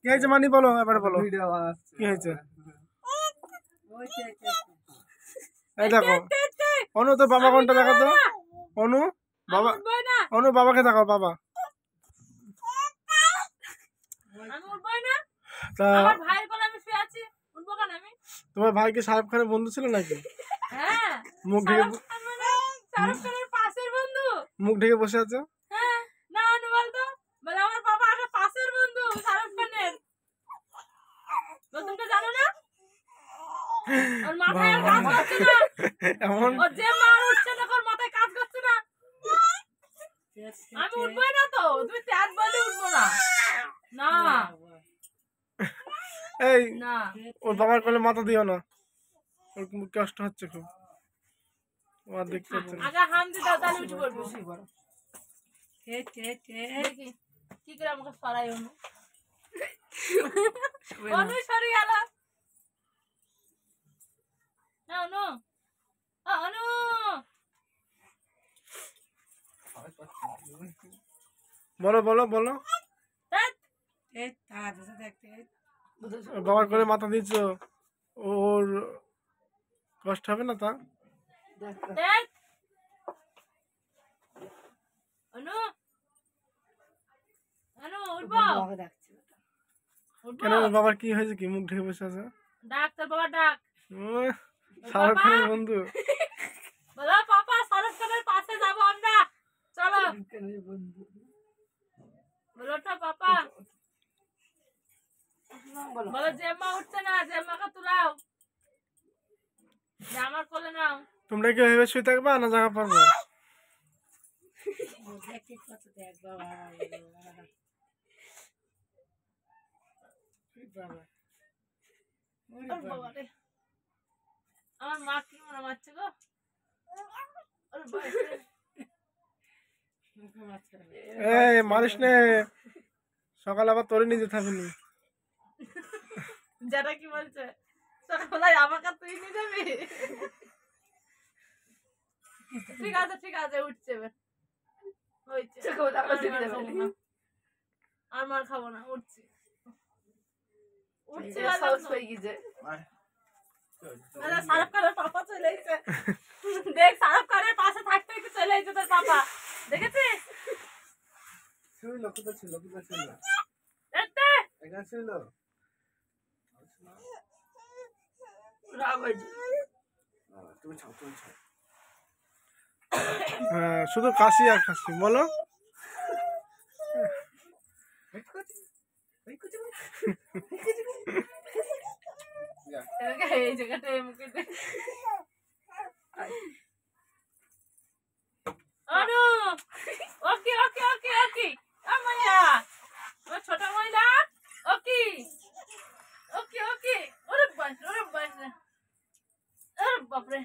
কি হয়েছে মানি বলো, এবারে বলো কি হয়েছে। এই দেখো অনু, তোর বাবা কোনটা দেখো তো। অনু বাবা, অনু বাবাকে দেখাও, বাবা। তা তোমার ভাই কি শাহরুখ খানের বন্ধু ছিল নাকি? মুখ ঢেকে, মুখ ঢেকে বসে আছে। এমন আমি উঠবো না তো, তুমি ত্যাগ বলে উঠবো না। না এই না, ওর বাবার কোলে মাথা দিও না, ওর কষ্ট হচ্ছে খুব, ও আর দেখতে পাচ্ছে না। আগে হাম দিয়ে দাও, তাহলে উঠে পড়বো। দেখি কি করে আমাকে সরাই অনু। অনু সরে গেল। না অনু, অনু বলো বলো বলো, বাবার কোলে মাথা দিচ্ছ, ওর কষ্ট হবে না তা? অনু, অনু উঠবো। কেন ওর বাবার কি হয়েছে, কি মুখ ঢেকে বসে আছে? ডাক তোর বাবা, ডাক। শাহরুখ খানের বন্ধু। বলো পাপা, শাহরুখ খানের পাশে যাবো আমরা, চলো। বলো তো পাপা, বলো জেম্মা উঠছে না, জেম্মাকে তুলাও, আমার কোলে নাও। তোমরা কি ভেবে শুয়ে থাকবা না জায়গা পারবো? আমার মা কি মনে মারছে গো। এই মারিস নে, সকালে আবার তোরে নিয়ে যেতে হবে নি। যেটা কি বলছে, সকালে আমাকে তুই নিয়ে যাবি। ঠিক আছে ঠিক আছে, উঠছে এবার, আর মার খাবো না, উঠছি উঠছি। শাহরুখ খানের পাপা চলে এসেছে, দেখ শাহরুখ খানের পাশে থাকতে একটু চলে এসেছে তোর পাপা, দেখেছিস? হ্যাঁ শুধু কাশি আর কাশি, বলো। এই জায়গাটায় মুখে অনু, ওকে ওকে ওকে ওকে, মাইয়া ও ছোট মহিলা, ওকে ওকে ওকে। ওরে বাস, ওরে বাস, ওরে বাপরে।